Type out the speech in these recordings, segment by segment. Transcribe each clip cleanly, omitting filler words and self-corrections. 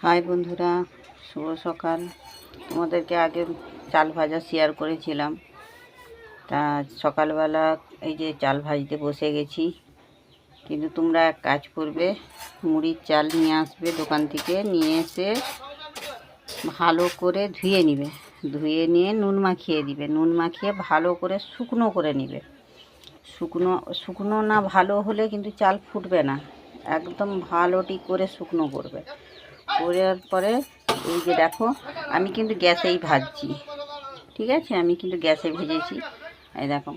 High বন্ধুরা, শুভ সকাল। তোমাদেরকে আগে চাল ভাজা শেয়ার করেছিলাম। তা সকালবেলা এই যে চাল ভাজতে বসে গেছি। কিন্তু তোমরা এক কাজ করবে, মুড়ির চাল নিয়ে আসবে দোকান থেকে, নিয়ে এসে ভালো করে ধুয়ে নিবে। ধুয়ে নিয়ে নুন মাখিয়ে দিবে। নুন মাখিয়ে ভালো করে শুকনো করে নিবে। শুকনো শুকনো না ভালো হলে কিন্তু চাল ফুটবে না। একদম ভালোটি করে শুকনো করবে। করার পরে এই যে দেখো, আমি কিন্তু গ্যাসেই ভাজছি, ঠিক আছে? আমি কিন্তু গ্যাসে ভেজেছি। এই দেখো,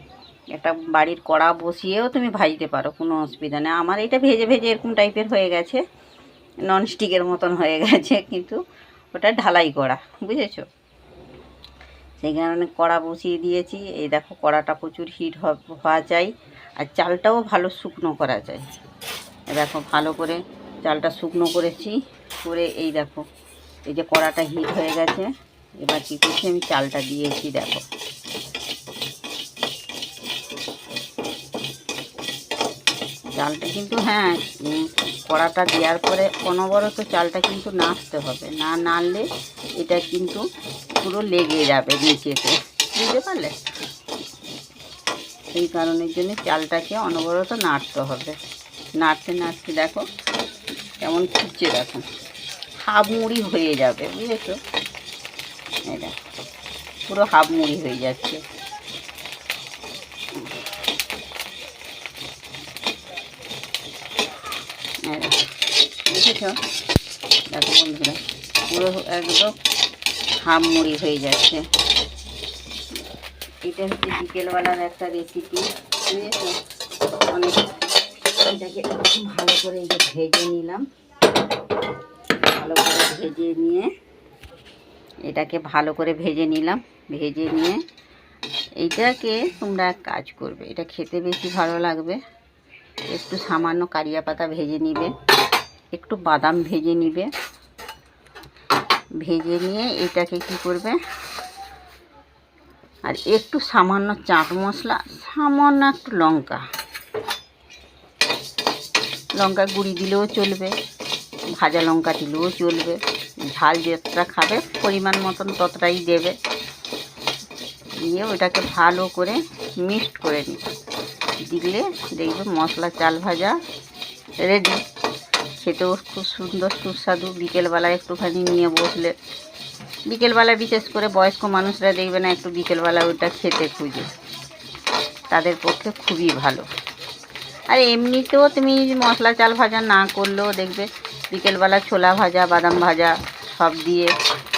একটা বাড়ির কড়া বসিয়েও তুমি ভাজতে পারো, কোনো অসুবিধা নেই। আমার এটা ভেজে ভেজে এরকম টাইপের হয়ে গেছে, ননস্টিকের মতন হয়ে গেছে, কিন্তু ওটা ঢালাই করা, বুঝেছো? সেই কারণে কড়া বসিয়ে দিয়েছি। এই দেখো, কড়াটা প্রচুর হিট হওয়া চাই, আর চালটাও ভালো শুকনো করা যায়। দেখো, ভালো করে চালটা শুকনো করেছি। করে এই দেখো, এই যে কড়াটা হিট হয়ে গেছে। এবার কী করছি, আমি চালটা দিয়েছি। দেখো, চালটা কিন্তু কড়াটা দেওয়ার পরে অনবরত চালটা কিন্তু নাড়তে হবে, না নাড়লে এটা কিন্তু পুরো লেগে যাবে নিচেতে, বুঝতে পারলে? এই কারণের জন্য চালটাকে অনবরত নাড়তে হবে। নাড়তে নাড়তে দেখো কেমন ফুটছে। দেখো, হাফ মুড়ি হয়ে যাবে, বুঝেছো? এটা পুরো হাফ মুড়ি হয়ে যাচ্ছে। বুঝেছ? দেখো বন্ধুরা, পুরো একদম হাফ মুড়ি হয়ে যাচ্ছে। এটা হচ্ছে বিকেলবেলার একটা রেসিপি, বুঝেছো? অনেক এটাকে ভালো করে এই যে ভেজে নিলাম। ভালো করে ভেজে নিয়ে এটাকে ভালো করে ভেজে নিলাম। ভেজে নিয়ে এইটাকে তোমরা এক কাজ করবে, এটা খেতে বেশি ভালো লাগবে। একটু সামান্য কারিয়া পাতা ভেজে নিবে, একটু বাদাম ভেজে নিবে। ভেজে নিয়ে এটাকে কি করবে, আর একটু সামান্য চাট মশলা, সামান্য একটু লঙ্কা গুঁড়ি দিলেও চলবে, ভাজা লঙ্কা দিলেও চলবে। ঝাল যতটা খাবে পরিমাণ মতন ততটাই দেবে। দিয়ে ওটাকে ভালো করে মিক্সড করে দিলে দেখবে মশলা চাল ভাজা রেডি। খেতেও খুব সুন্দর সুস্বাদু। বিকেলবেলায় একটুখানি নিয়ে বসলে, বিকেলবেলা বিশেষ করে বয়স্ক মানুষরা দেখবে না, একটু বিকেলবেলা ওটা খেতে খুঁজে, তাদের পক্ষে খুবই ভালো। আর এমনিতেও তুমি মশলা চাল ভাজা না করলেও দেখবে বিকেলবেলা ছোলা ভাজা, বাদাম ভাজা সব দিয়ে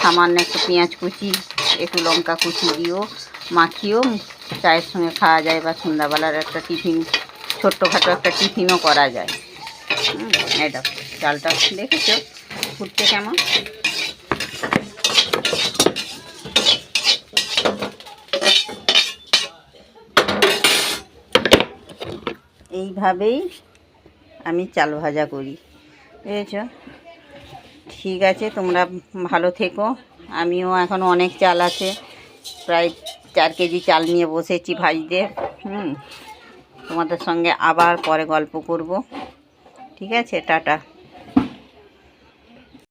সামান্য একটু পেঁয়াজ কুচি, একটু লঙ্কা কুচি দিয়েও মাখিয়েও চায়ের সঙ্গে খাওয়া যায়, বা সন্ধ্যাবেলার একটা টিফিন, ছোট্টখাটো একটা টিফিনও করা যায়। এটা চালটা দেখেছো ফুটছে কেমন? এইভাবেই আমি চাল ভাজা করি, বুঝেছ? ঠিক আছে, তোমরা ভালো থেকো। আমিও এখন অনেক চাল আছে, প্রায় 4 কেজি চাল নিয়ে বসেছি ভাজতে। তোমাদের সঙ্গে আবার পরে গল্প করব, ঠিক আছে? টাটা।